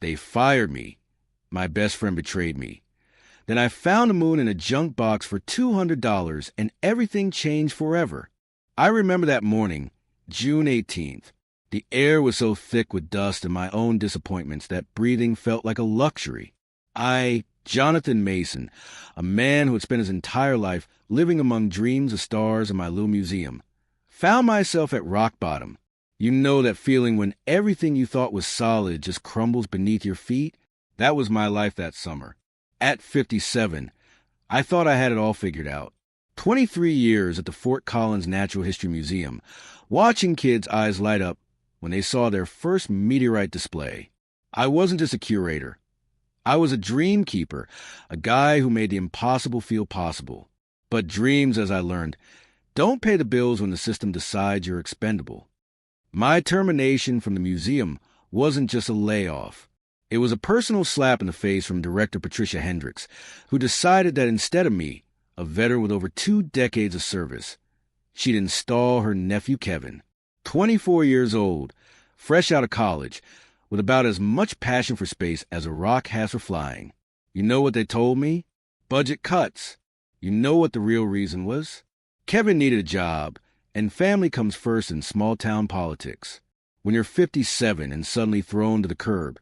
They fired me. My best friend betrayed me. Then I found the moon in a junk box for $200, and everything changed forever. I remember that morning, June 18th. The air was so thick with dust and my own disappointments that breathing felt like a luxury. I, Jonathan Mason, a man who had spent his entire life living among dreams of stars in my little museum, found myself at rock bottom. You know that feeling when everything you thought was solid just crumbles beneath your feet? That was my life that summer. At 57, I thought I had it all figured out. 23 years at the Fort Collins Natural History Museum, watching kids' eyes light up when they saw their first meteorite display. I wasn't just a curator. I was a dream keeper, a guy who made the impossible feel possible. But dreams, as I learned, don't pay the bills when the system decides you're expendable. My termination from the museum wasn't just a layoff. It was a personal slap in the face from director Patricia Hendricks, who decided that instead of me, a veteran with over 2 decades of service, she'd install her nephew Kevin, 24 years old, fresh out of college, with about as much passion for space as a rock has for flying. You know what they told me? Budget cuts. You know what the real reason was? Kevin needed a job, and family comes first in small-town politics. When you're 57 and suddenly thrown to the curb,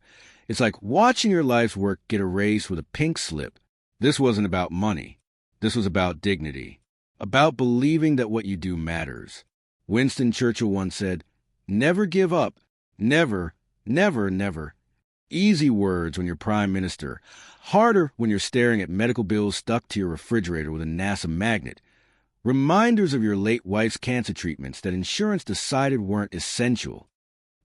it's like watching your life's work get erased with a pink slip. This wasn't about money. This was about dignity, about believing that what you do matters. Winston Churchill once said, "Never give up. Never, never, never." Easy words when you're prime minister. Harder when you're staring at medical bills stuck to your refrigerator with a NASA magnet. Reminders of your late wife's cancer treatments that insurance decided weren't essential.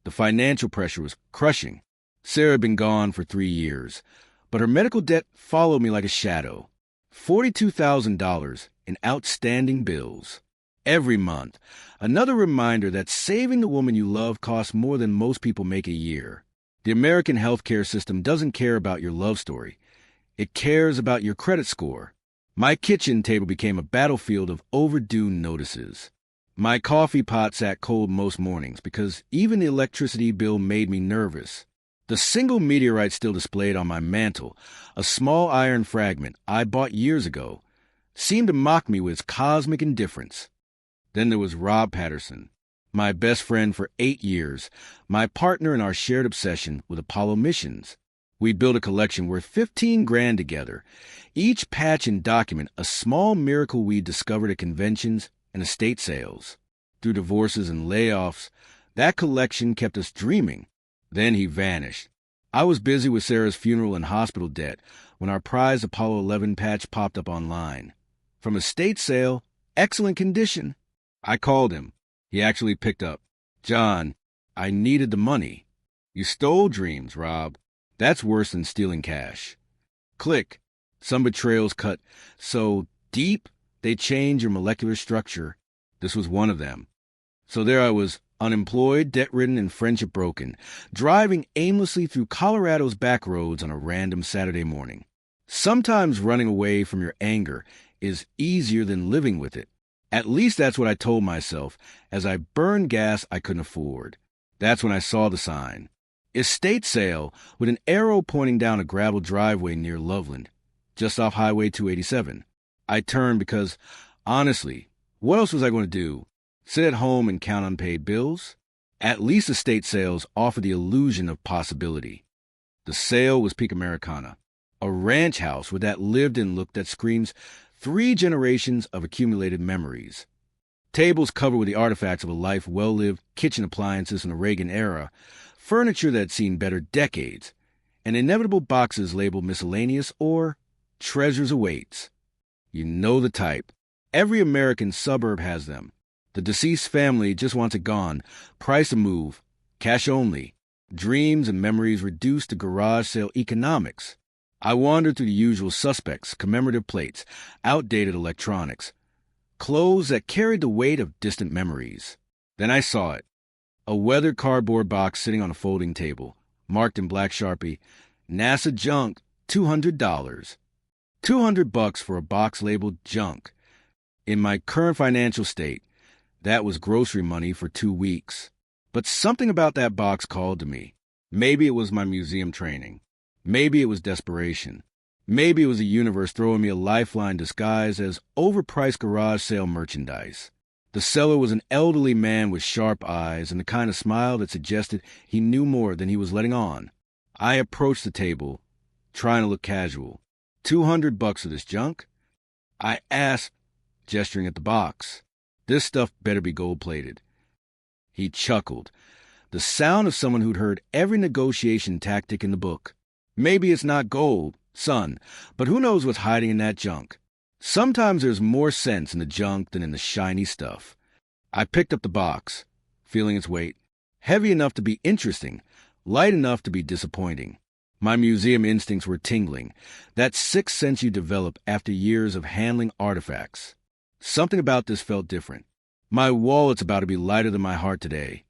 The financial pressure was crushing. Sarah had been gone for 3 years, but her medical debt followed me like a shadow. $42,000 in outstanding bills. Every month, another reminder that saving the woman you love costs more than most people make a year. The American healthcare system doesn't care about your love story. It cares about your credit score. My kitchen table became a battlefield of overdue notices. My coffee pot sat cold most mornings because even the electricity bill made me nervous. The single meteorite still displayed on my mantel, a small iron fragment I bought years ago, seemed to mock me with its cosmic indifference. Then there was Rob Patterson, my best friend for 8 years, my partner in our shared obsession with Apollo missions. We built a collection worth $15,000 together, each patch and document a small miracle we discovered at conventions and estate sales. Through divorces and layoffs, that collection kept us dreaming. Then he vanished. I was busy with Sarah's funeral and hospital debt when our prized Apollo 11 patch popped up online. From estate sale, excellent condition. I called him. He actually picked up. "John, I needed the money." "You stole dreams, Rob. That's worse than stealing cash." Click. Some betrayals cut so deep they change your molecular structure. This was one of them. So there I was, unemployed, debt-ridden, and friendship broken, driving aimlessly through Colorado's back roads on a random Saturday morning. Sometimes running away from your anger is easier than living with it. At least that's what I told myself as I burned gas I couldn't afford. That's when I saw the sign. Estate sale with an arrow pointing down a gravel driveway near Loveland, just off Highway 287. I turned because, honestly, what else was I going to do? Sit at home and count unpaid bills? At least estate sales offer the illusion of possibility. The sale was peak Americana, a ranch house with that lived-in look that screams 3 generations of accumulated memories. Tables covered with the artifacts of a life well-lived, kitchen appliances from the Reagan era, furniture that had seen better decades, and inevitable boxes labeled miscellaneous or treasures awaits. You know the type. Every American suburb has them. The deceased family just wants it gone, price a move, cash only, dreams and memories reduced to garage sale economics. I wandered through the usual suspects, commemorative plates, outdated electronics, clothes that carried the weight of distant memories. Then I saw it. A weathered cardboard box sitting on a folding table, marked in black Sharpie, NASA junk, $200. $200 for a box labeled junk. In my current financial state, that was grocery money for 2 weeks. But something about that box called to me. Maybe it was my museum training. Maybe it was desperation. Maybe it was the universe throwing me a lifeline disguised as overpriced garage sale merchandise. The seller was an elderly man with sharp eyes and the kind of smile that suggested he knew more than he was letting on. I approached the table, trying to look casual. $200 for this junk? I asked, gesturing at the box. This stuff better be gold-plated. He chuckled, the sound of someone who'd heard every negotiation tactic in the book. Maybe it's not gold, son, but who knows what's hiding in that junk? Sometimes there's more sense in the junk than in the shiny stuff. I picked up the box, feeling its weight. Heavy enough to be interesting, light enough to be disappointing. My museum instincts were tingling, that sixth sense you develop after years of handling artifacts. Something about this felt different. My wallet's about to be lighter than my heart today.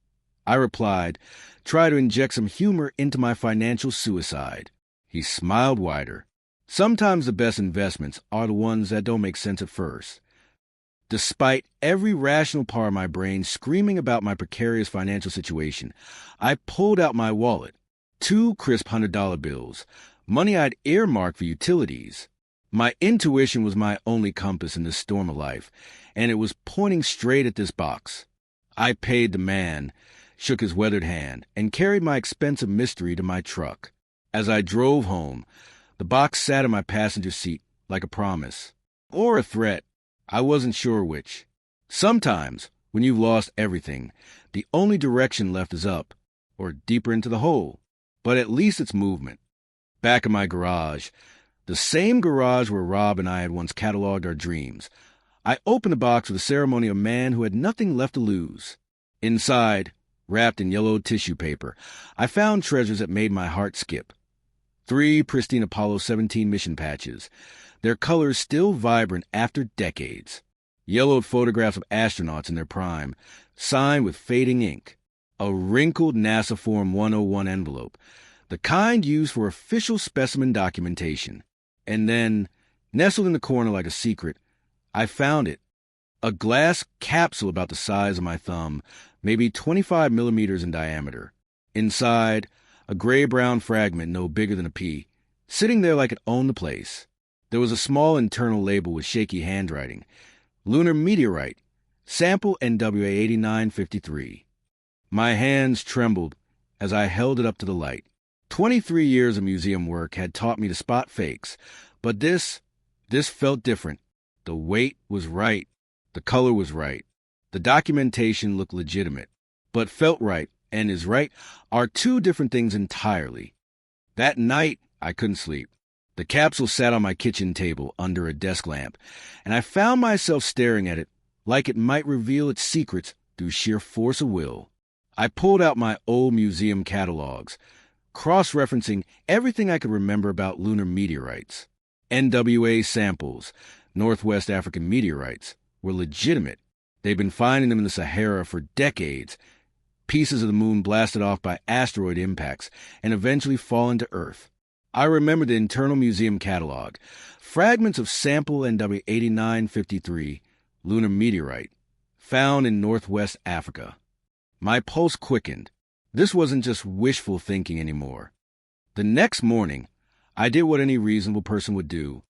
I replied, try to inject some humor into my financial suicide. He smiled wider. Sometimes the best investments are the ones that don't make sense at first. Despite every rational part of my brain screaming about my precarious financial situation, I pulled out my wallet. 2 crisp $100 bills, money I'd earmarked for utilities. My intuition was my only compass in this storm of life, and it was pointing straight at this box. I paid the man, shook his weathered hand, and carried my expensive mystery to my truck. As I drove home, the box sat in my passenger seat like a promise. Or a threat. I wasn't sure which. Sometimes, when you've lost everything, the only direction left is up, or deeper into the hole. But at least it's movement. Back in my garage, the same garage where Rob and I had once cataloged our dreams, I opened the box with the ceremony of a man who had nothing left to lose. Inside, wrapped in yellow tissue paper, I found treasures that made my heart skip. 3 pristine Apollo 17 mission patches, their colors still vibrant after decades. Yellowed photographs of astronauts in their prime, signed with fading ink. A wrinkled NASA Form 101 envelope, the kind used for official specimen documentation. And then, nestled in the corner like a secret, I found it. A glass capsule about the size of my thumb, maybe 25 millimeters in diameter. Inside, a gray-brown fragment no bigger than a pea, sitting there like it owned the place. There was a small internal label with shaky handwriting. Lunar meteorite, sample NWA 8953. My hands trembled as I held it up to the light. 23 years of museum work had taught me to spot fakes, but this felt different. The weight was right. The color was right. The documentation looked legitimate, but felt right and is right are 2 different things entirely. That night, I couldn't sleep. The capsule sat on my kitchen table under a desk lamp, and I found myself staring at it like it might reveal its secrets through sheer force of will. I pulled out my old museum catalogs, cross-referencing everything I could remember about lunar meteorites. NWA samples, Northwest African meteorites, were legitimate. They'd been finding them in the Sahara for decades, pieces of the moon blasted off by asteroid impacts and eventually fallen to Earth. I remember the internal museum catalog, fragments of sample NW 8953, lunar meteorite, found in Northwest Africa. My pulse quickened. This wasn't just wishful thinking anymore. The next morning, I did what any reasonable person would do.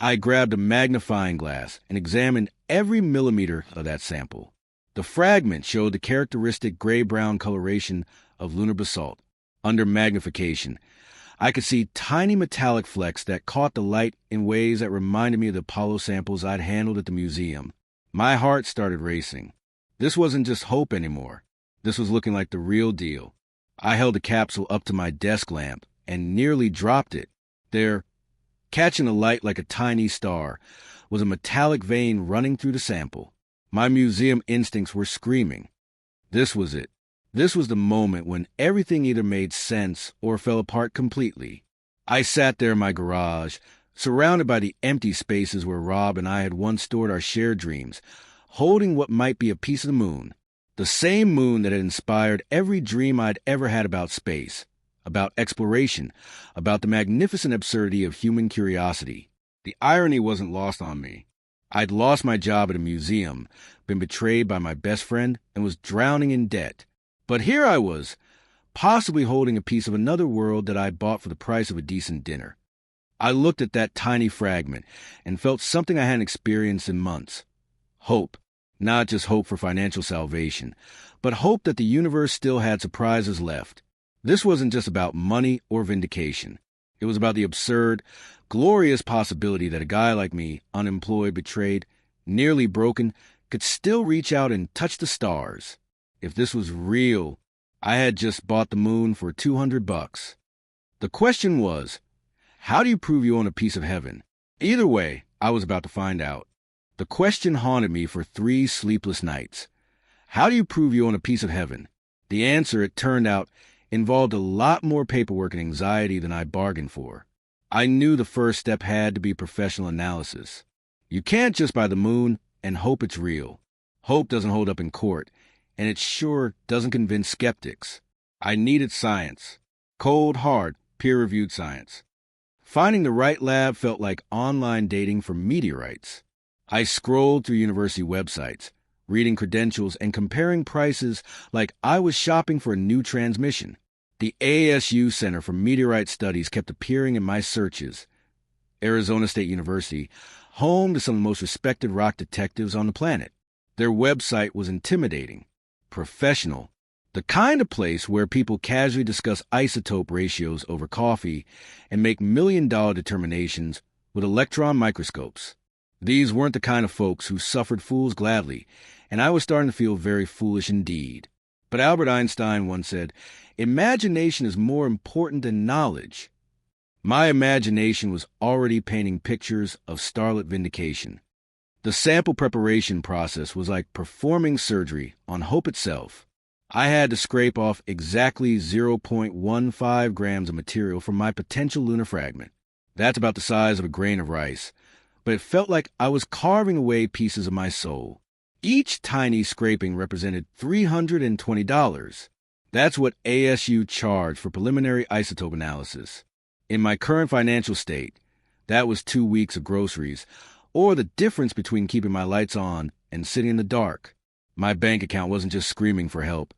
I grabbed a magnifying glass and examined every millimeter of that sample. The fragment showed the characteristic gray-brown coloration of lunar basalt. Under magnification, I could see tiny metallic flecks that caught the light in ways that reminded me of the Apollo samples I'd handled at the museum. My heart started racing. This wasn't just hope anymore. This was looking like the real deal. I held the capsule up to my desk lamp and nearly dropped it. There, catching the light like a tiny star, was a metallic vein running through the sample. My museum instincts were screaming. This was it. This was the moment when everything either made sense or fell apart completely. I sat there in my garage, surrounded by the empty spaces where Rob and I had once stored our shared dreams, holding what might be a piece of the moon. The same moon that had inspired every dream I'd ever had about space, about exploration, about the magnificent absurdity of human curiosity. The irony wasn't lost on me. I'd lost my job at a museum, been betrayed by my best friend, and was drowning in debt. But here I was, possibly holding a piece of another world that I bought for the price of a decent dinner. I looked at that tiny fragment and felt something I hadn't experienced in months. Hope. Not just hope for financial salvation, but hope that the universe still had surprises left. This wasn't just about money or vindication. It was about the absurd, glorious possibility that a guy like me, unemployed, betrayed, nearly broken, could still reach out and touch the stars. If this was real, I had just bought the moon for $200. The question was, how do you prove you own a piece of heaven? Either way, I was about to find out. The question haunted me for 3 sleepless nights. How do you prove you own a piece of heaven? The answer, it turned out, involved a lot more paperwork and anxiety than I bargained for. I knew the first step had to be professional analysis. You can't just buy the moon and hope it's real. Hope doesn't hold up in court, and it sure doesn't convince skeptics. I needed science. Cold, hard, peer-reviewed science. Finding the right lab felt like online dating for meteorites. I scrolled through university websites, reading credentials and comparing prices like I was shopping for a new transmission. The ASU Center for Meteorite Studies kept appearing in my searches. Arizona State University, home to some of the most respected rock detectives on the planet. Their website was intimidating, professional, the kind of place where people casually discuss isotope ratios over coffee and make million-dollar determinations with electron microscopes. These weren't the kind of folks who suffered fools gladly, and I was starting to feel very foolish indeed. But Albert Einstein once said, "Imagination is more important than knowledge." My imagination was already painting pictures of starlit vindication. The sample preparation process was like performing surgery on hope itself. I had to scrape off exactly 0.15 grams of material from my potential lunar fragment. That's about the size of a grain of rice, but it felt like I was carving away pieces of my soul. Each tiny scraping represented $320. That's what ASU charged for preliminary isotope analysis. In my current financial state, that was 2 weeks of groceries, or the difference between keeping my lights on and sitting in the dark. My bank account wasn't just screaming for help.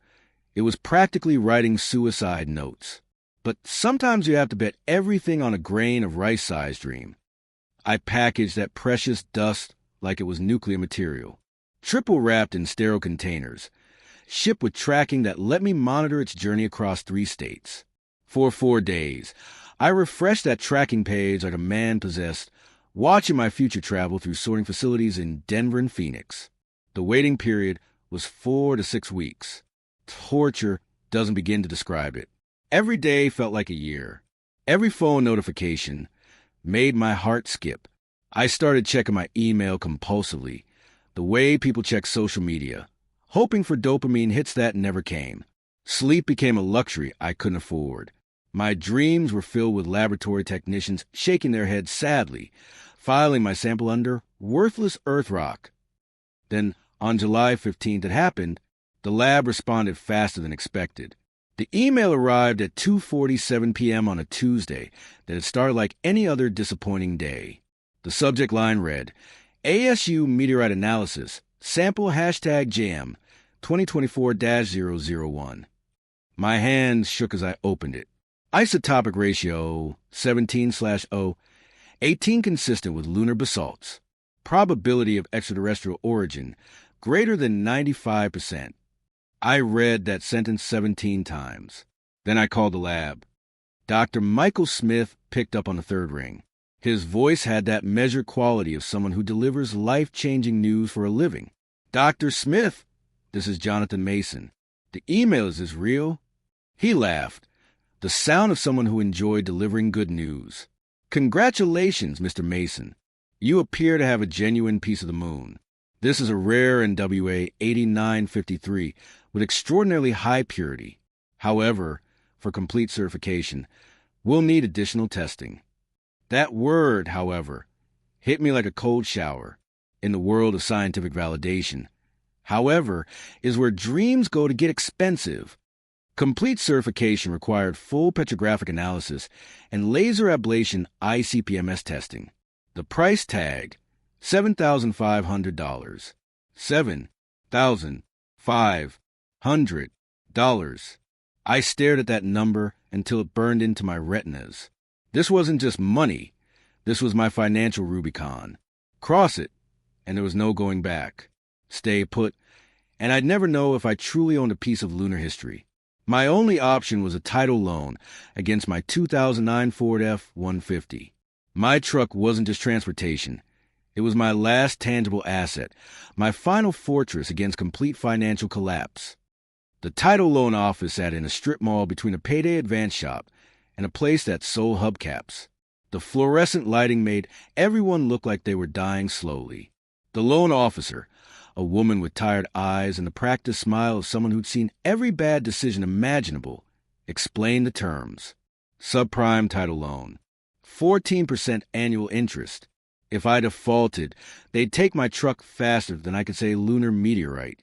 It was practically writing suicide notes. But sometimes you have to bet everything on a grain of rice-sized dream. I packaged that precious dust like it was nuclear material, triple wrapped in sterile containers, shipped with tracking that let me monitor its journey across 3 states. For 4 days, I refreshed that tracking page like a man possessed, watching my future travel through sorting facilities in Denver and Phoenix. The waiting period was 4 to 6 weeks. Torture doesn't begin to describe it. Every day felt like a year. Every phone notification made my heart skip. I started checking my email compulsively, the way people check social media, hoping for dopamine hits that never came. Sleep became a luxury I couldn't afford. My dreams were filled with laboratory technicians shaking their heads sadly, filing my sample under worthless earth rock. Then, on July 15th, it happened. The lab responded faster than expected. The email arrived at 2:47 p.m. on a Tuesday that had started like any other disappointing day. The subject line read, ASU Meteorite Analysis, Sample #JAM, 2024-001. My hands shook as I opened it. Isotopic ratio 17/0, 18 consistent with lunar basalts. Probability of extraterrestrial origin greater than 95%. I read that sentence 17 times. Then I called the lab. Dr. Michael Smith picked up on the third ring. His voice had that measured quality of someone who delivers life-changing news for a living. Dr. Smith, this is Jonathan Mason. The email is this real? He laughed, the sound of someone who enjoyed delivering good news. Congratulations, Mr. Mason. You appear to have a genuine piece of the moon. This is a rare NWA 8953 with extraordinarily high purity. However, for complete certification, we'll need additional testing. That word, however, hit me like a cold shower. In the world of scientific validation, however, is where dreams go to get expensive. Complete certification required full petrographic analysis and laser ablation ICP-MS testing. The price tag, $7,500. $7,500. I stared at that number until it burned into my retinas. This wasn't just money. This was my financial Rubicon. Cross it, and there was no going back. Stay put, and I'd never know if I truly owned a piece of lunar history. My only option was a title loan against my 2009 Ford F-150. My truck wasn't just transportation. It was my last tangible asset, my final fortress against complete financial collapse. The title loan office sat in a strip mall between a payday advance shop and a place that sold hubcaps. The fluorescent lighting made everyone look like they were dying slowly. The loan officer, a woman with tired eyes and the practiced smile of someone who'd seen every bad decision imaginable, explained the terms. Subprime title loan. 14% annual interest. If I defaulted, they'd take my truck faster than I could say lunar meteorite.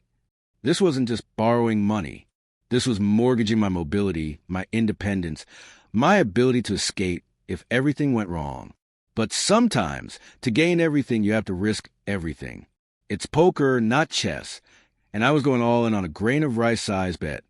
This wasn't just borrowing money. This was mortgaging my mobility, my independence, my ability to escape if everything went wrong. But sometimes, to gain everything, you have to risk everything. It's poker, not chess, and I was going all in on a grain of rice-sized bet.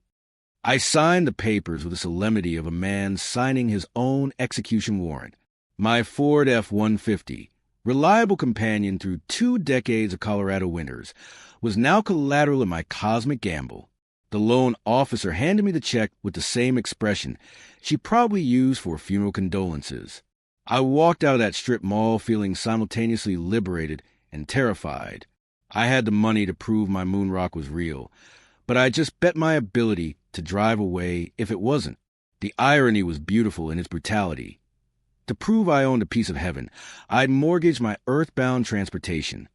I signed the papers with the solemnity of a man signing his own execution warrant. My Ford F-150, reliable companion through 2 decades of Colorado winters, was now collateral in my cosmic gamble. The loan officer handed me the check with the same expression she probably used for funeral condolences. I walked out of that strip mall feeling simultaneously liberated and terrified. I had the money to prove my moon rock was real, but I just bet my ability to drive away if it wasn't. The irony was beautiful in its brutality. To prove I owned a piece of heaven, I'd mortgaged my earthbound transportation.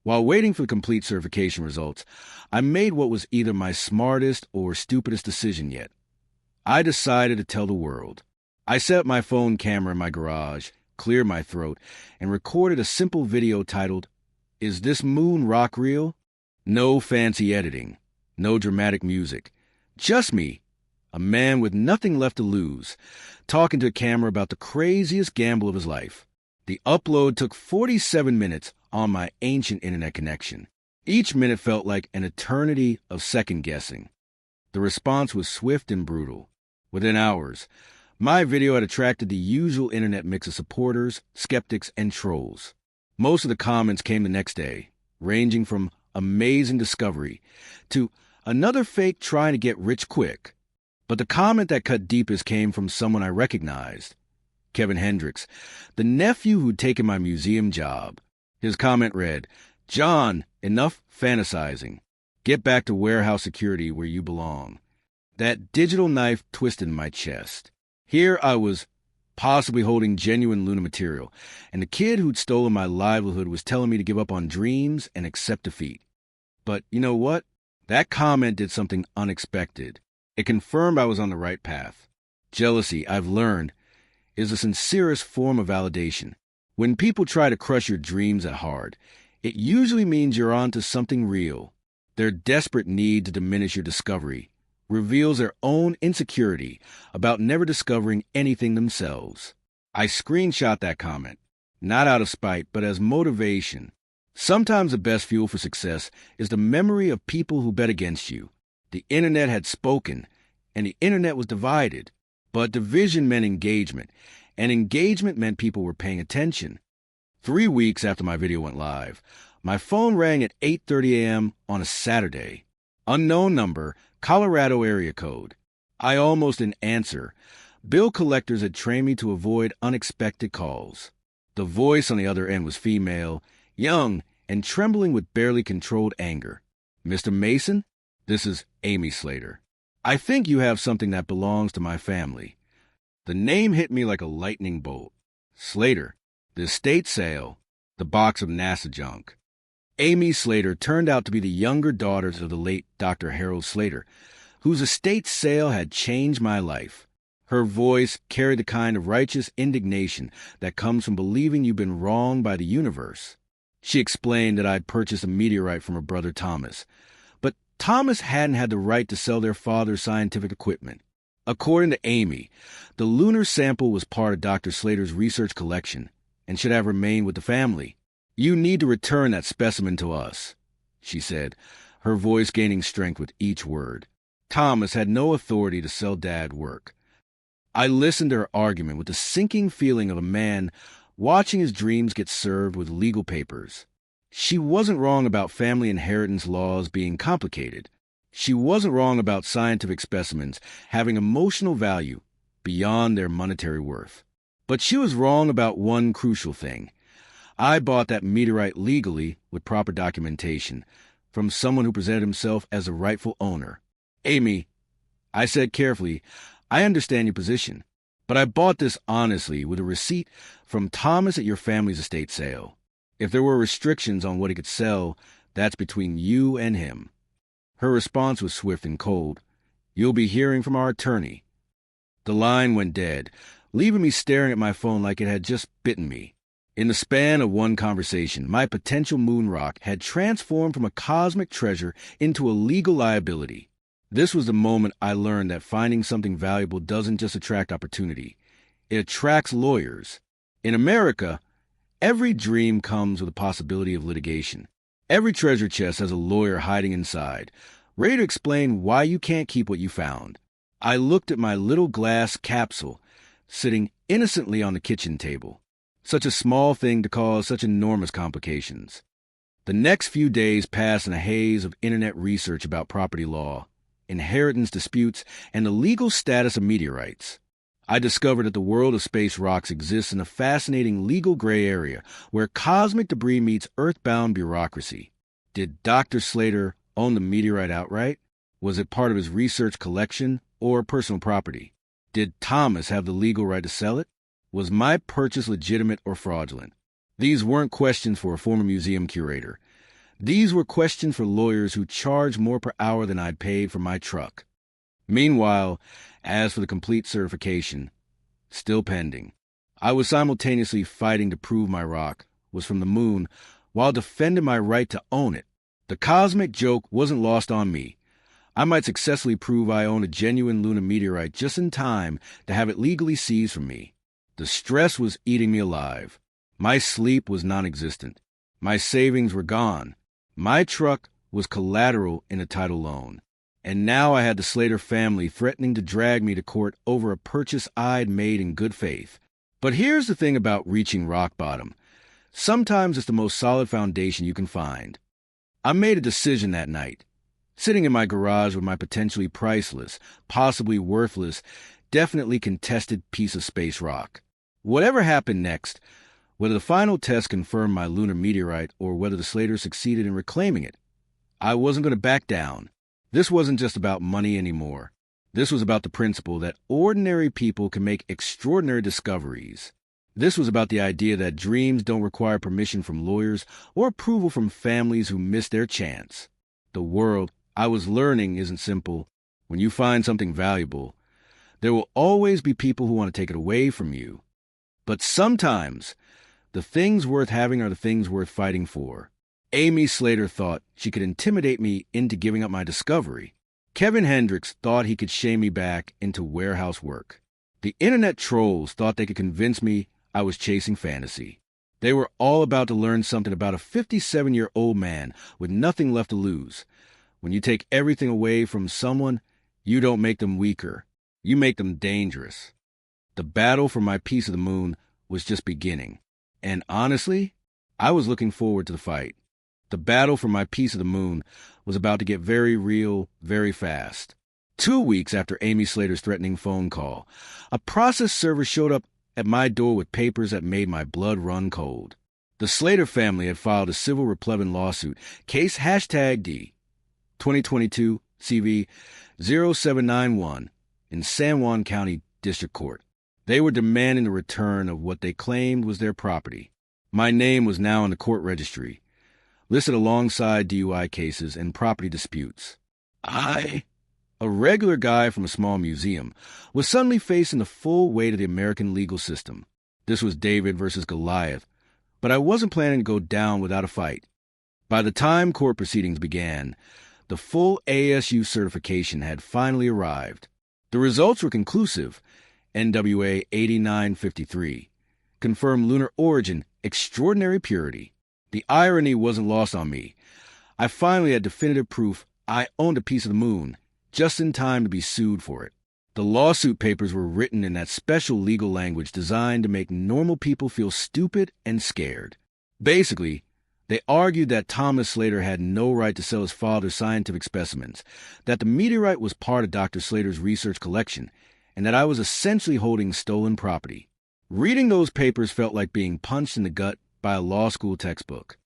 While waiting for the complete certification results, I made what was either my smartest or stupidest decision yet. I decided to tell the world. I set up my phone camera in my garage, cleared my throat, and recorded a simple video titled, "Is This Moon Rock Real?" No fancy editing, no dramatic music, just me, a man with nothing left to lose, talking to a camera about the craziest gamble of his life. The upload took 47 minutes on my ancient internet connection. Each minute felt like an eternity of second-guessing. The response was swift and brutal. Within hours, my video had attracted the usual internet mix of supporters, skeptics, and trolls. Most of the comments came the next day, ranging from amazing discovery to another fake trying to get rich quick. But the comment that cut deepest came from someone I recognized. Kevin Hendricks, the nephew who'd taken my museum job. His comment read, "John, enough fantasizing. Get back to warehouse security where you belong." That digital knife twisted in my chest. Here I was, possibly holding genuine lunar material, and the kid who'd stolen my livelihood was telling me to give up on dreams and accept defeat. But you know what? That comment did something unexpected. It confirmed I was on the right path. Jealousy, I've learned, is the sincerest form of validation. When people try to crush your dreams at heart, it usually means you're onto something real. Their desperate need to diminish your discovery reveals their own insecurity about never discovering anything themselves. I screenshot that comment, not out of spite, but as motivation. Sometimes the best fuel for success is the memory of people who bet against you. The internet had spoken, and the internet was divided. But division meant engagement, and engagement meant people were paying attention. 3 weeks after my video went live, my phone rang at 8:30 a.m. on a Saturday. Unknown number, Colorado area code. I almost didn't answer. Bill collectors had trained me to avoid unexpected calls. The voice on the other end was female, young, and trembling with barely controlled anger. "Mr. Mason, this is Amy Slater. I think you have something that belongs to my family." The name hit me like a lightning bolt. Slater, the estate sale, the box of NASA junk. Amy Slater turned out to be the younger daughter of the late Dr. Harold Slater, whose estate sale had changed my life. Her voice carried the kind of righteous indignation that comes from believing you've been wronged by the universe. She explained that I'd purchased a meteorite from her brother Thomas, but Thomas hadn't had the right to sell their father's scientific equipment. According to Amy, the lunar sample was part of Dr. Slater's research collection and should have remained with the family. "You need to return that specimen to us," she said, her voice gaining strength with each word. Thomas had no authority to sell Dad work. I listened to her argument with the sinking feeling of a man watching his dreams get served with legal papers. She wasn't wrong about family inheritance laws being complicated. She wasn't wrong about scientific specimens having emotional value beyond their monetary worth. But she was wrong about one crucial thing. I bought that meteorite legally with proper documentation from someone who presented himself as the rightful owner. Amy, I said carefully, I understand your position, but I bought this honestly with a receipt from Thomas at your family's estate sale. If there were restrictions on what he could sell, that's between you and him. Her response was swift and cold. You'll be hearing from our attorney. The line went dead, leaving me staring at my phone like it had just bitten me. In the span of one conversation, my potential moon rock had transformed from a cosmic treasure into a legal liability. This was the moment I learned that finding something valuable doesn't just attract opportunity. It attracts lawyers. In America, every dream comes with a possibility of litigation. Every treasure chest has a lawyer hiding inside, ready to explain why you can't keep what you found. I looked at my little glass capsule sitting innocently on the kitchen table. Such a small thing to cause such enormous complications. The next few days passed in a haze of internet research about property law, inheritance disputes, and the legal status of meteorites. I discovered that the world of space rocks exists in a fascinating legal gray area where cosmic debris meets earthbound bureaucracy. Did Dr. Slater own the meteorite outright? Was it part of his research collection or personal property? Did Thomas have the legal right to sell it? Was my purchase legitimate or fraudulent? These weren't questions for a former museum curator. These were questions for lawyers who charged more per hour than I'd paid for my truck. Meanwhile, as for the complete certification, still pending. I was simultaneously fighting to prove my rock was from the moon while defending my right to own it. The cosmic joke wasn't lost on me. I might successfully prove I own a genuine lunar meteorite just in time to have it legally seized from me. The stress was eating me alive. My sleep was non-existent. My savings were gone. My truck was collateral in a title loan. And now I had the Slater family threatening to drag me to court over a purchase I'd made in good faith. But here's the thing about reaching rock bottom. Sometimes it's the most solid foundation you can find. I made a decision that night. Sitting in my garage with my potentially priceless, possibly worthless, definitely contested piece of space rock. Whatever happened next, whether the final test confirmed my lunar meteorite or whether the Slaters succeeded in reclaiming it, I wasn't going to back down. This wasn't just about money anymore. This was about the principle that ordinary people can make extraordinary discoveries. This was about the idea that dreams don't require permission from lawyers or approval from families who miss their chance. The world, I was learning, isn't simple. When you find something valuable, there will always be people who want to take it away from you. But sometimes, the things worth having are the things worth fighting for. Amy Slater thought she could intimidate me into giving up my discovery. Kevin Hendricks thought he could shame me back into warehouse work. The internet trolls thought they could convince me I was chasing fantasy. They were all about to learn something about a 57-year-old man with nothing left to lose. When you take everything away from someone, you don't make them weaker. You make them dangerous. The battle for my piece of the moon was just beginning. And honestly, I was looking forward to the fight. The battle for my piece of the moon was about to get very real, very fast. 2 weeks after Amy Slater's threatening phone call, a process server showed up at my door with papers that made my blood run cold. The Slater family had filed a civil replevin lawsuit, case #D, 2022 CV 0791, in San Juan County District Court. They were demanding the return of what they claimed was their property. My name was now in the court registry, listed alongside DUI cases and property disputes. I, a regular guy from a small museum, was suddenly facing the full weight of the American legal system. This was David versus Goliath, but I wasn't planning to go down without a fight. By the time court proceedings began, the full ASU certification had finally arrived. The results were conclusive. NWA 8953. Confirmed lunar origin, extraordinary purity. The irony wasn't lost on me. I finally had definitive proof I owned a piece of the moon, just in time to be sued for it. The lawsuit papers were written in that special legal language designed to make normal people feel stupid and scared. Basically, they argued that Thomas Slater had no right to sell his father's scientific specimens, that the meteorite was part of Dr. Slater's research collection, and that I was essentially holding stolen property. Reading those papers felt like being punched in the gut by a law school textbook.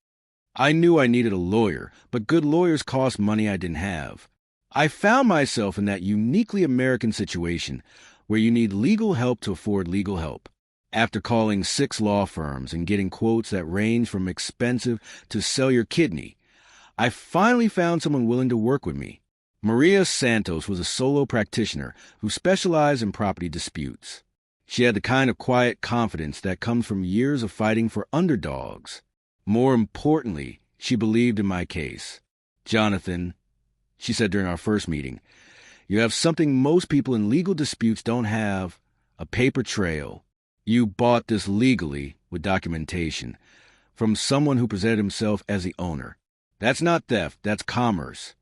I knew I needed a lawyer, but good lawyers cost money I didn't have. I found myself in that uniquely American situation where you need legal help to afford legal help. After calling 6 law firms and getting quotes that range from expensive to sell your kidney, I finally found someone willing to work with me. Maria Santos was a solo practitioner who specialized in property disputes. She had the kind of quiet confidence that comes from years of fighting for underdogs. More importantly, she believed in my case. "Jonathan," she said during our first meeting, "you have something most people in legal disputes don't have, a paper trail. You bought this legally, with documentation, from someone who presented himself as the owner. That's not theft, that's commerce."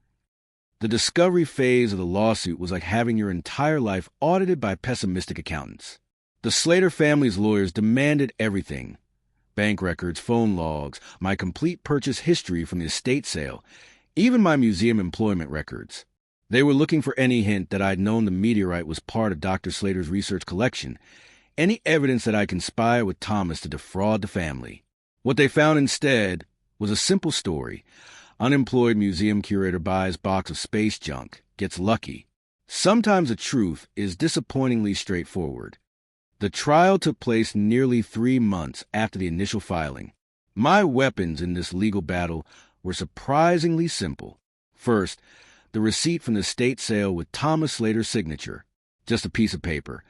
The discovery phase of the lawsuit was like having your entire life audited by pessimistic accountants. The Slater family's lawyers demanded everything: bank records, phone logs, my complete purchase history from the estate sale, even my museum employment records. They were looking for any hint that I'd known the meteorite was part of Dr. Slater's research collection, any evidence that I conspired with Thomas to defraud the family. What they found instead was a simple story. Unemployed museum curator buys box of space junk, gets lucky. Sometimes the truth is disappointingly straightforward. The trial took place nearly 3 months after the initial filing. My weapons in this legal battle were surprisingly simple. First, the receipt from the estate sale with Thomas Slater's signature, just a piece of paper,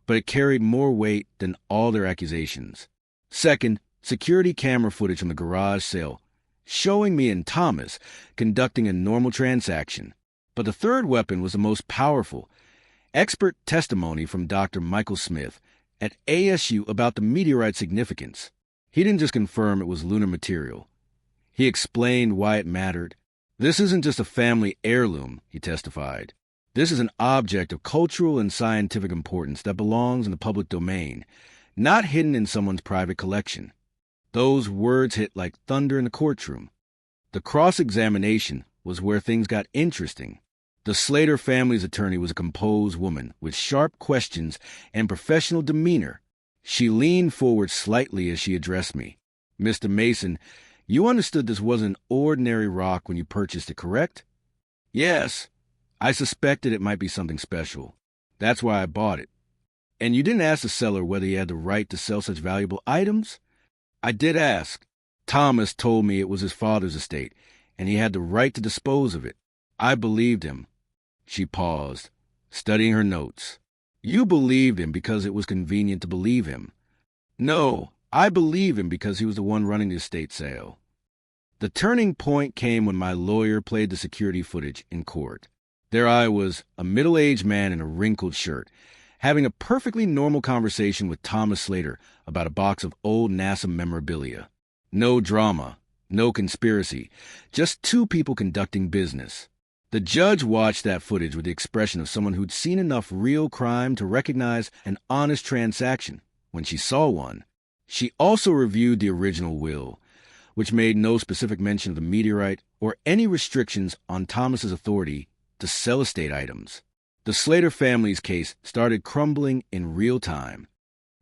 but it carried more weight than all their accusations. Second, security camera footage from the garage sale, showing me and Thomas conducting a normal transaction. But the third weapon was the most powerful: expert testimony from Dr. Michael Smith at ASU about the meteorite's significance. He didn't just confirm it was lunar material. He explained why it mattered. "This isn't just a family heirloom," he testified. "This is an object of cultural and scientific importance that belongs in the public domain, not hidden in someone's private collection." Those words hit like thunder in the courtroom. The cross-examination was where things got interesting. The Slater family's attorney was a composed woman with sharp questions and professional demeanor. She leaned forward slightly as she addressed me. "Mr. Mason, you understood this wasn't an ordinary rock when you purchased it, correct?" "Yes. I suspected it might be something special. That's why I bought it." "And you didn't ask the seller whether he had the right to sell such valuable items?" "I did ask. Thomas told me it was his father's estate, and he had the right to dispose of it. I believed him." She paused, studying her notes. "You believed him because it was convenient to believe him." "No, I believe him because he was the one running the estate sale." The turning point came when my lawyer played the security footage in court. There I was, a middle-aged man in a wrinkled shirt, having a perfectly normal conversation with Thomas Slater about a box of old NASA memorabilia. No drama, no conspiracy, just 2 people conducting business. The judge watched that footage with the expression of someone who'd seen enough real crime to recognize an honest transaction when she saw one. She also reviewed the original will, which made no specific mention of the meteorite or any restrictions on Thomas's authority to sell estate items. The Slater family's case started crumbling in real time.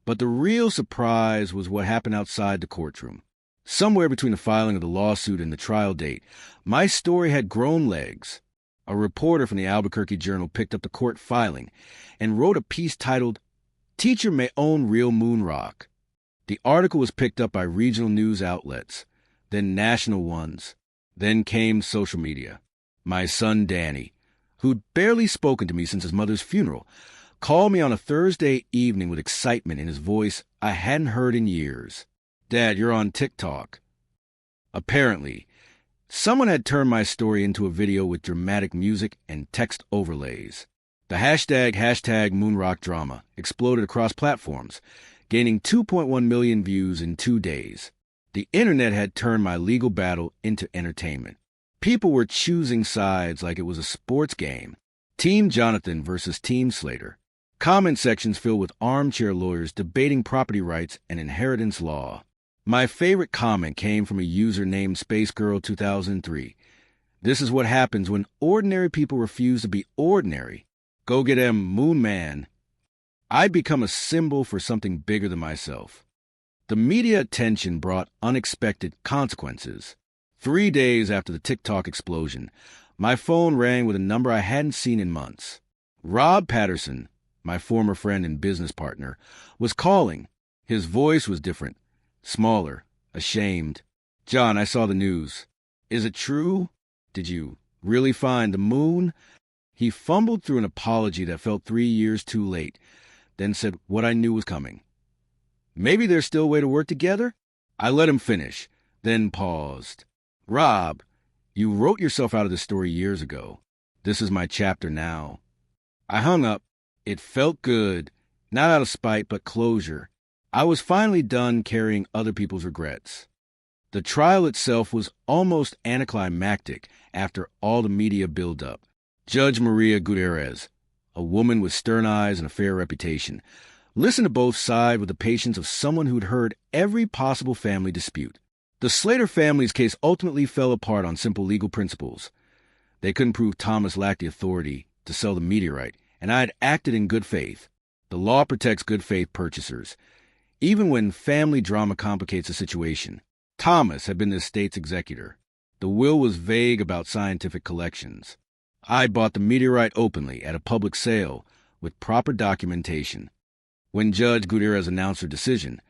But the real surprise was what happened outside the courtroom. Somewhere between the filing of the lawsuit and the trial date, my story had grown legs. A reporter from the Albuquerque Journal picked up the court filing and wrote a piece titled, "Teacher May Own Real Moon Rock." The article was picked up by regional news outlets, then national ones. Then came social media. My son Danny, who'd barely spoken to me since his mother's funeral, called me on a Thursday evening with excitement in his voice I hadn't heard in years. "Dad, you're on TikTok." Apparently, someone had turned my story into a video with dramatic music and text overlays. The hashtag #MoonrockDrama exploded across platforms, gaining 2.1 million views in 2 days. The internet had turned my legal battle into entertainment. People were choosing sides like it was a sports game. Team Jonathan versus Team Slater. Comment sections filled with armchair lawyers debating property rights and inheritance law. My favorite comment came from a user named SpaceGirl2003. This is what happens when ordinary people refuse to be ordinary. Go get him, Moon Man. I'd become a symbol for something bigger than myself. The media attention brought unexpected consequences. 3 days after the TikTok explosion, my phone rang with a number I hadn't seen in months. Rob Patterson, my former friend and business partner, was calling. His voice was different, smaller, ashamed. "John, I saw the news. Is it true? Did you really find the moon?" He fumbled through an apology that felt 3 years too late, then said what I knew was coming. "Maybe there's still a way to work together?" I let him finish, then paused. "Rob, you wrote yourself out of this story years ago. This is my chapter now." I hung up. It felt good, not out of spite, but closure. I was finally done carrying other people's regrets. The trial itself was almost anticlimactic after all the media build-up. Judge Maria Gutierrez, a woman with stern eyes and a fair reputation, listened to both sides with the patience of someone who'd heard every possible family dispute. The Slater family's case ultimately fell apart on simple legal principles. They couldn't prove Thomas lacked the authority to sell the meteorite, and I had acted in good faith. The law protects good faith purchasers, even when family drama complicates the situation. Thomas had been the estate's executor. The will was vague about scientific collections. I bought the meteorite openly at a public sale with proper documentation. When Judge Gutierrez announced her decision,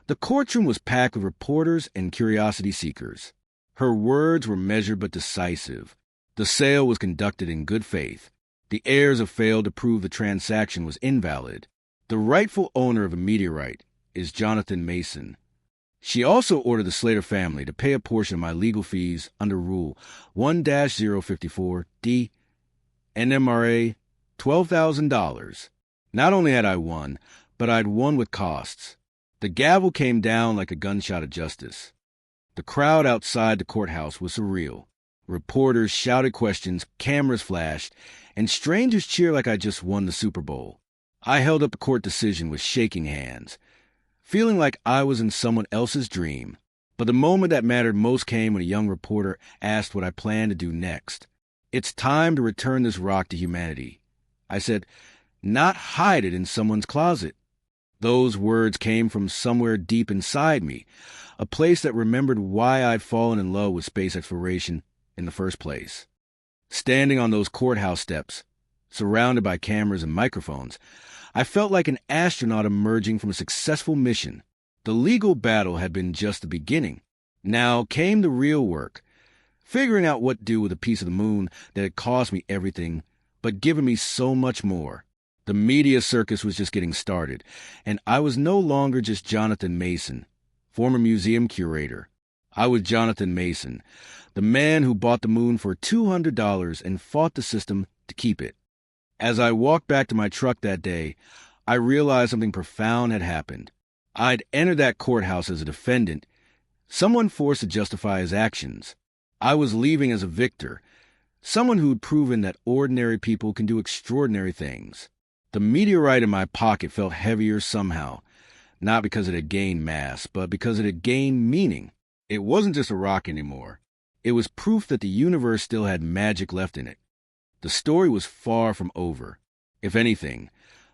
the courtroom was packed with reporters and curiosity seekers. Her words were measured but decisive. The sale was conducted in good faith. The heirs have failed to prove the transaction was invalid. The rightful owner of a meteorite is Jonathan Mason. She also ordered the Slater family to pay a portion of my legal fees under Rule 1-054D, NMRA, $12,000. Not only had I won, but I'd won with costs. The gavel came down like a gunshot of justice. The crowd outside the courthouse was surreal. Reporters shouted questions, cameras flashed, and strangers cheered like I just won the Super Bowl. I held up the court decision with shaking hands, feeling like I was in someone else's dream. But the moment that mattered most came when a young reporter asked what I planned to do next. "It's time to return this rock to humanity." I said, "Not hide it in someone's closet." Those words came from somewhere deep inside me, a place that remembered why I'd fallen in love with space exploration in the first place. Standing on those courthouse steps, surrounded by cameras and microphones, I felt like an astronaut emerging from a successful mission. The legal battle had been just the beginning. Now came the real work, figuring out what to do with a piece of the moon that had cost me everything, but given me so much more. The media circus was just getting started, and I was no longer just Jonathan Mason, former museum curator. I was Jonathan Mason, the man who bought the moon for $200 and fought the system to keep it. As I walked back to my truck that day, I realized something profound had happened. I'd entered that courthouse as a defendant, someone forced to justify his actions. I was leaving as a victor, someone who'd proven that ordinary people can do extraordinary things. The meteorite in my pocket felt heavier somehow, not because it had gained mass, but because it had gained meaning. It wasn't just a rock anymore. It was proof that the universe still had magic left in it. The story was far from over. If anything,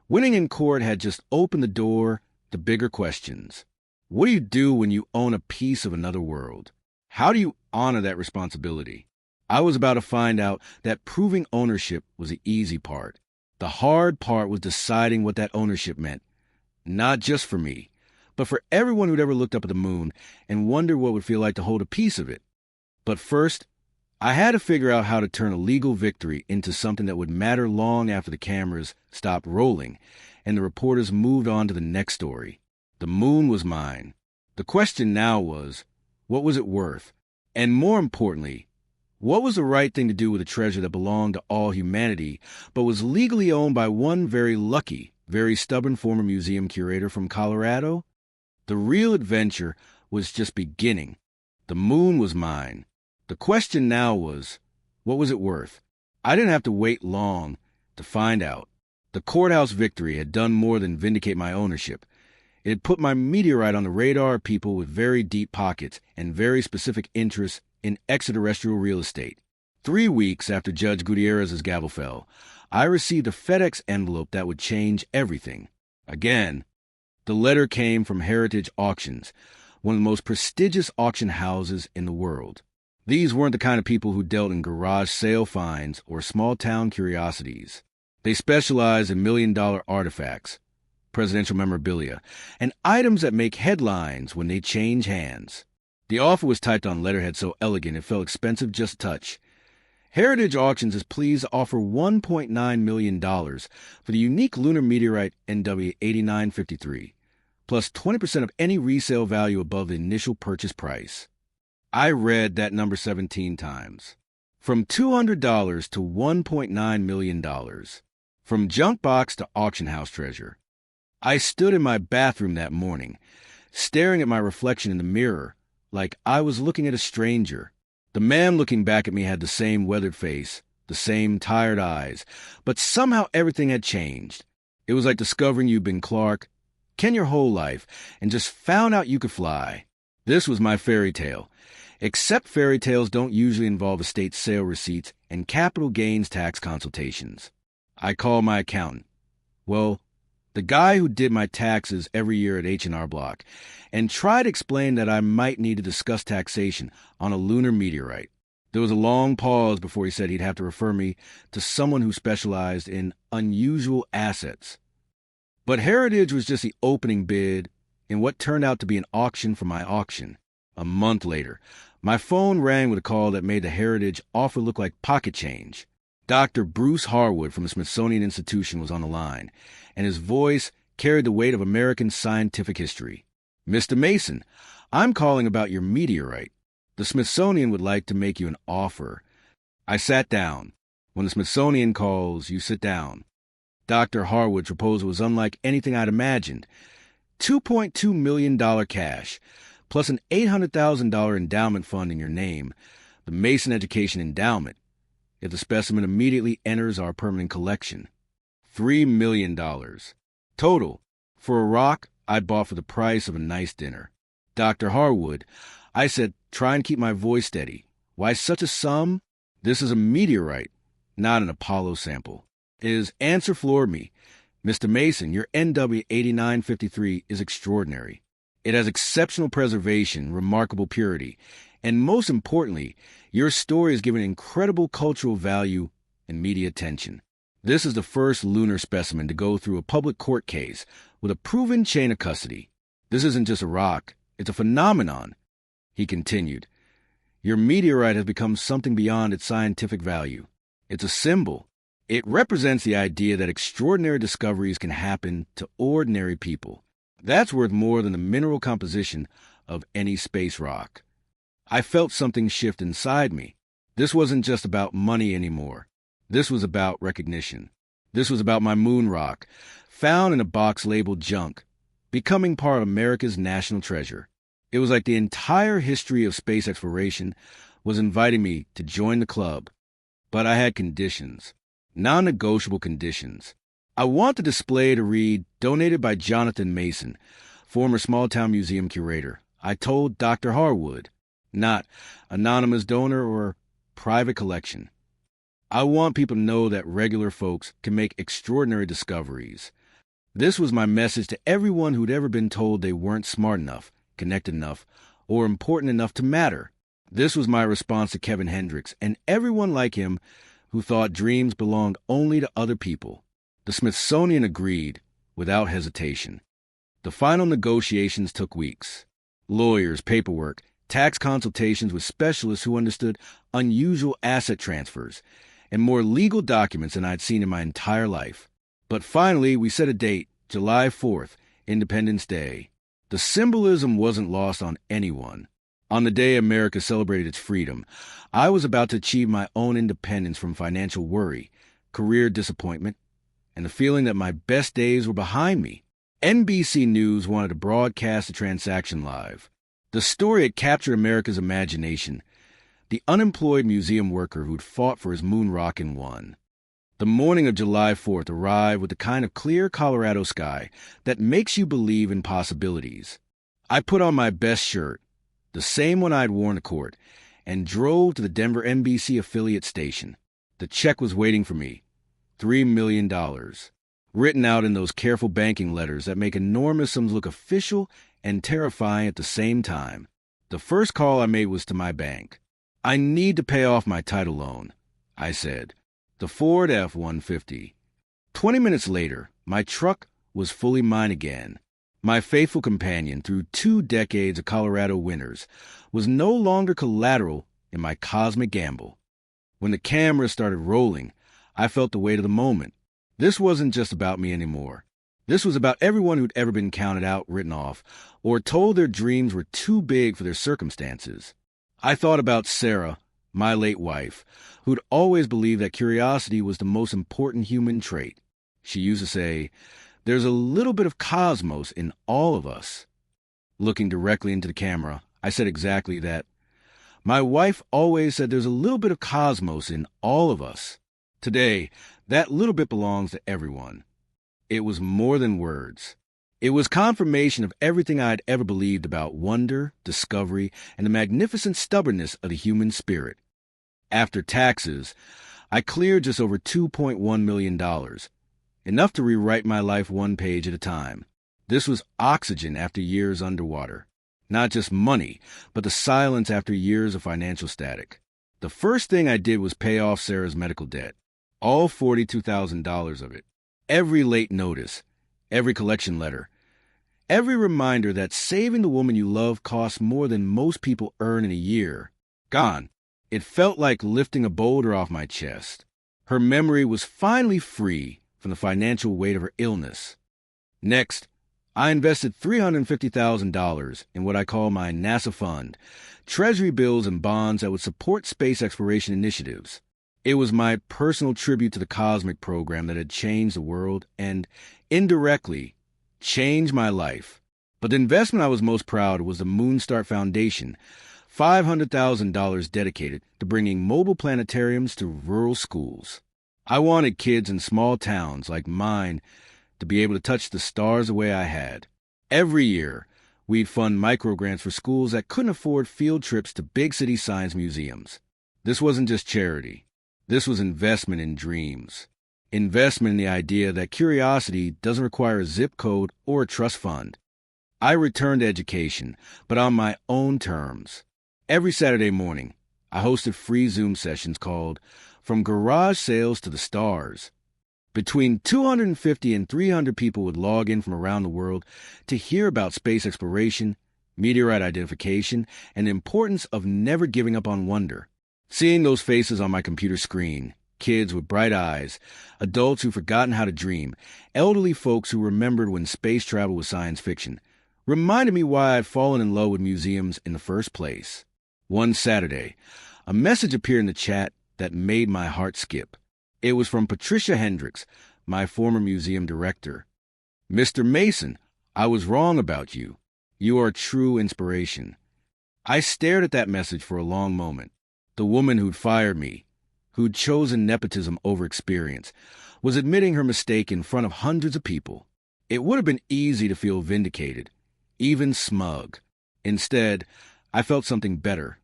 winning in court had just opened the door to bigger questions. What do you do when you own a piece of another world? How do you honor that responsibility? I was about to find out that proving ownership was the easy part. The hard part was deciding what that ownership meant, not just for me, but for everyone who'd ever looked up at the moon and wondered what it would feel like to hold a piece of it. But first, I had to figure out how to turn a legal victory into something that would matter long after the cameras stopped rolling and the reporters moved on to the next story. The moon was mine. The question now was, what was it worth? And more importantly, what was the right thing to do with a treasure that belonged to all humanity, but was legally owned by one very lucky, very stubborn former museum curator from Colorado? The real adventure was just beginning. The moon was mine. The question now was, what was it worth? I didn't have to wait long. to find out. The courthouse victory had done more than vindicate my ownership. It had put my meteorite on the radar of people with very deep pockets and very specific interests in extraterrestrial real estate. 3 weeks after Judge Gutierrez's gavel fell, I received a FedEx envelope that would change everything. Again, the letter came from Heritage Auctions, one of the most prestigious auction houses in the world. These weren't the kind of people who dealt in garage sale finds or small-town curiosities. They specialized in million-dollar artifacts, presidential memorabilia, and items that make headlines when they change hands. The offer was typed on letterhead so elegant it felt expensive just a touch. Heritage Auctions is pleased to offer $1.9 million for the unique lunar meteorite NW8953, plus 20% of any resale value above the initial purchase price. I read that number 17 times. From $200 to $1.9 million. From junk box to auction house treasure. I stood in my bathroom that morning, staring at my reflection in the mirror like I was looking at a stranger. The man looking back at me had the same weathered face, the same tired eyes, but somehow everything had changed. It was like discovering you'd been Clark, Ken your whole life, and just found out you could fly. This was my fairy tale. Except fairy tales don't usually involve estate sale receipts and capital gains tax consultations. I called my accountant. Well, the guy who did my taxes every year at H&R Block, and tried to explain that I might need to discuss taxation on a lunar meteorite. There was a long pause before he said he'd have to refer me to someone who specialized in unusual assets. But Heritage was just the opening bid in what turned out to be an auction for my auction. A month later, my phone rang with a call that made the Heritage offer look like pocket change. Dr. Bruce Harwood from the Smithsonian Institution was on the line, and his voice carried the weight of American scientific history. Mr. Mason, I'm calling about your meteorite. The Smithsonian would like to make you an offer. I sat down. When the Smithsonian calls, you sit down. Dr. Harwood's proposal was unlike anything I'd imagined. $2.2 million cash, plus an $800,000 endowment fund in your name, the Mason Education Endowment, if the specimen immediately enters our permanent collection. $3 million. Total, for a rock I'd bought for the price of a nice dinner. Dr. Harwood, I said, try and keep my voice steady. Why such a sum? This is a meteorite, not an Apollo sample. His answer floored me. Mr. Mason, your NW8953 is extraordinary. It has exceptional preservation, remarkable purity, and most importantly, your story is given incredible cultural value and media attention. This is the first lunar specimen to go through a public court case with a proven chain of custody. This isn't just a rock, it's a phenomenon. He continued, your meteorite has become something beyond its scientific value. It's a symbol. It represents the idea that extraordinary discoveries can happen to ordinary people. That's worth more than the mineral composition of any space rock. I felt something shift inside me. This wasn't just about money anymore. This was about recognition. This was about my moon rock, found in a box labeled junk, becoming part of America's national treasure. It was like the entire history of space exploration was inviting me to join the club. But I had conditions, non-negotiable conditions. I want the display to read, donated by Jonathan Mason, former small-town museum curator. I told Dr. Harwood, not anonymous donor or private collection. I want people to know that regular folks can make extraordinary discoveries. This was my message to everyone who'd ever been told they weren't smart enough, connected enough, or important enough to matter. This was my response to Kevin Hendricks and everyone like him who thought dreams belonged only to other people. The Smithsonian agreed without hesitation. The final negotiations took weeks. Lawyers, paperwork, tax consultations with specialists who understood unusual asset transfers, and more legal documents than I'd seen in my entire life. But finally, we set a date, July 4th, Independence Day. The symbolism wasn't lost on anyone. On the day America celebrated its freedom, I was about to achieve my own independence from financial worry, career disappointment, and the feeling that my best days were behind me. NBC News wanted to broadcast the transaction live. The story had captured America's imagination. The unemployed museum worker who'd fought for his moon rock and won. The morning of July 4th arrived with the kind of clear Colorado sky that makes you believe in possibilities. I put on my best shirt, the same one I'd worn to court, and drove to the Denver NBC affiliate station. The check was waiting for me, $3 million, written out in those careful banking letters that make enormous sums look official and terrifying at the same time. The first call I made was to my bank. "I need to pay off my title loan," I said. The Ford F-150. 20 minutes later, my truck was fully mine again. My faithful companion through 2 decades of Colorado winters was no longer collateral in my cosmic gamble. When the camera started rolling, I felt the weight of the moment. This wasn't just about me anymore. This was about everyone who'd ever been counted out, written off, or told their dreams were too big for their circumstances. I thought about Sarah, my late wife, who'd always believed that curiosity was the most important human trait. She used to say, "There's a little bit of cosmos in all of us." Looking directly into the camera, I said exactly that. My wife always said there's a little bit of cosmos in all of us. Today, that little bit belongs to everyone. It was more than words. It was confirmation of everything I had ever believed about wonder, discovery, and the magnificent stubbornness of the human spirit. After taxes, I cleared just over $2.1 million, enough to rewrite my life one page at a time. This was oxygen after years underwater. Not just money, but the silence after years of financial static. The first thing I did was pay off Sarah's medical debt, all $42,000 of it. Every late notice, every collection letter, every reminder that saving the woman you love costs more than most people earn in a year. Gone. It felt like lifting a boulder off my chest. Her memory was finally free from the financial weight of her illness. Next, I invested $350,000 in what I call my NASA fund, treasury bills and bonds that would support space exploration initiatives. It was my personal tribute to the cosmic program that had changed the world and, indirectly, changed my life. But the investment I was most proud of was the Moonstart Foundation, $500,000 dedicated to bringing mobile planetariums to rural schools. I wanted kids in small towns like mine to be able to touch the stars the way I had. Every year, we'd fund microgrants for schools that couldn't afford field trips to big city science museums. This wasn't just charity. This was investment in dreams. Investment in the idea that curiosity doesn't require a zip code or a trust fund. I returned to education, but on my own terms. Every Saturday morning, I hosted free Zoom sessions called From Garage Sales to the Stars. Between 250 and 300 people would log in from around the world to hear about space exploration, meteorite identification, and the importance of never giving up on wonder. Seeing those faces on my computer screen, kids with bright eyes, adults who'd forgotten how to dream, elderly folks who remembered when space travel was science fiction, reminded me why I'd fallen in love with museums in the first place. One Saturday, a message appeared in the chat that made my heart skip. It was from Patricia Hendricks, my former museum director. "Mr. Mason, I was wrong about you. You are a true inspiration." I stared at that message for a long moment. The woman who'd fired me, who'd chosen nepotism over experience, was admitting her mistake in front of hundreds of people. It would have been easy to feel vindicated, even smug. Instead, I felt something better: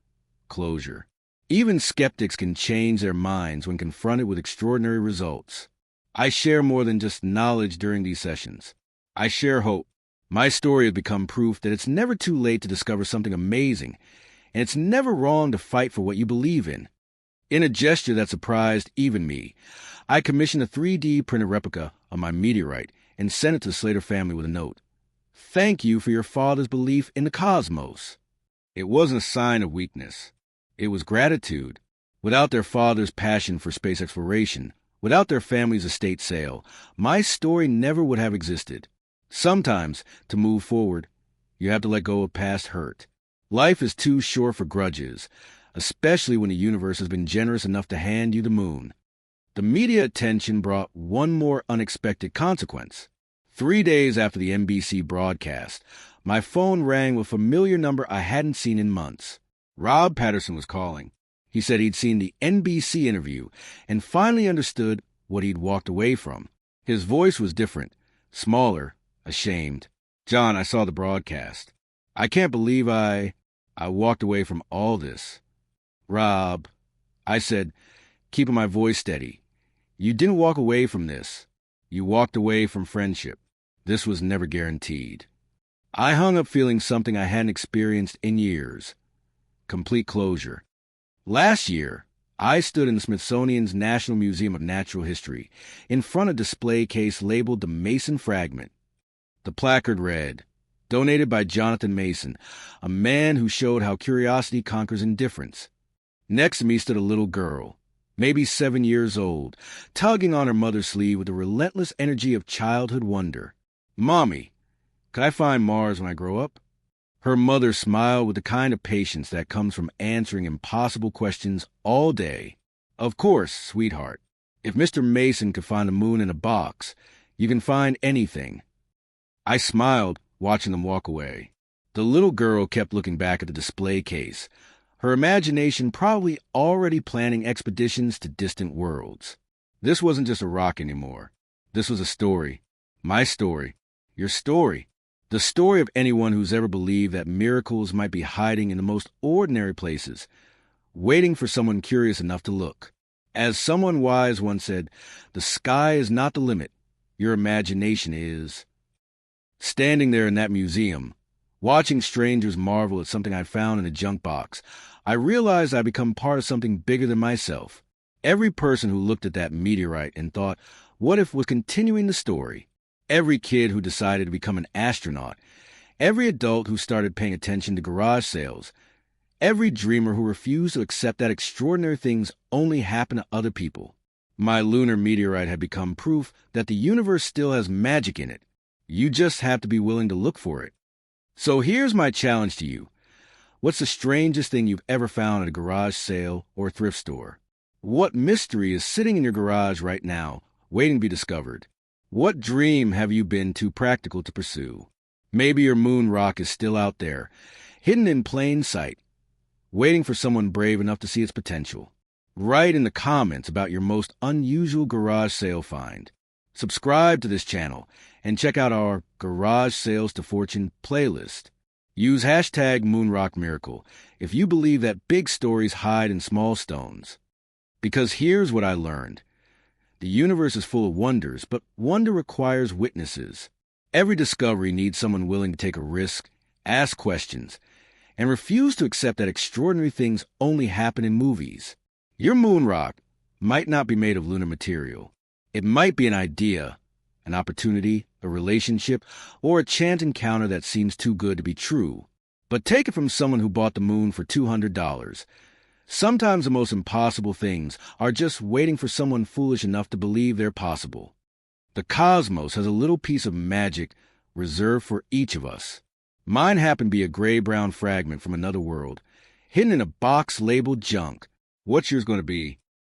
closure. Even skeptics can change their minds when confronted with extraordinary results. I share more than just knowledge during these sessions. I share hope. My story has become proof that it's never too late to discover something amazing, and it's never wrong to fight for what you believe in. In a gesture that surprised even me, I commissioned a 3D printed replica of my meteorite and sent it to the Slater family with a note. "Thank you for your father's belief in the cosmos." It wasn't a sign of weakness. It was gratitude. Without their father's passion for space exploration, without their family's estate sale, my story never would have existed. Sometimes, to move forward, you have to let go of past hurt. Life is too short for grudges, especially when the universe has been generous enough to hand you the moon. The media attention brought one more unexpected consequence. 3 days after the NBC broadcast, my phone rang with a familiar number I hadn't seen in months. Rob Patterson was calling. He said he'd seen the NBC interview and finally understood what he'd walked away from. His voice was different, smaller, ashamed. "John, I saw the broadcast. I can't believe I walked away from all this." "Rob," I said, keeping my voice steady, "you didn't walk away from this. You walked away from friendship. This was never guaranteed." I hung up feeling something I hadn't experienced in years. Complete closure. Last year, I stood in the Smithsonian's National Museum of Natural History in front of a display case labeled the Mason Fragment. The placard read, "Donated by Jonathan Mason, a man who showed how curiosity conquers indifference." Next to me stood a little girl, maybe 7 years old, tugging on her mother's sleeve with the relentless energy of childhood wonder. "Mommy, could I find Mars when I grow up?" Her mother smiled with the kind of patience that comes from answering impossible questions all day. "Of course, sweetheart. If Mr. Mason could find the moon in a box, you can find anything." I smiled, watching them walk away. The little girl kept looking back at the display case, her imagination probably already planning expeditions to distant worlds. This wasn't just a rock anymore. This was a story. My story. Your story. The story of anyone who's ever believed that miracles might be hiding in the most ordinary places, waiting for someone curious enough to look. As someone wise once said, the sky is not the limit. Your imagination is. Standing there in that museum, watching strangers marvel at something I'd found in a junk box, I realized I'd become part of something bigger than myself. Every person who looked at that meteorite and thought, what if was continuing the story? Every kid who decided to become an astronaut, every adult who started paying attention to garage sales, every dreamer who refused to accept that extraordinary things only happen to other people. My lunar meteorite had become proof that the universe still has magic in it. You just have to be willing to look for it. So here's my challenge to you. What's the strangest thing you've ever found at a garage sale or thrift store? What mystery is sitting in your garage right now, waiting to be discovered? What dream have you been too practical to pursue? Maybe your moon rock is still out there, hidden in plain sight, waiting for someone brave enough to see its potential. Write in the comments about your most unusual garage sale find. Subscribe to this channel and check out our Garage Sales to Fortune playlist. Use hashtag MoonRockMiracle if you believe that big stories hide in small stones. Because here's what I learned. The universe is full of wonders, but wonder requires witnesses. Every discovery needs someone willing to take a risk, ask questions, and refuse to accept that extraordinary things only happen in movies. Your moon rock might not be made of lunar material. It might be an idea, an opportunity, a relationship, or a chance encounter that seems too good to be true. But take it from someone who bought the moon for $200. Sometimes the most impossible things are just waiting for someone foolish enough to believe they're possible. The cosmos has a little piece of magic reserved for each of us. Mine happened to be a gray-brown fragment from another world, hidden in a box labeled junk. What's yours going to be?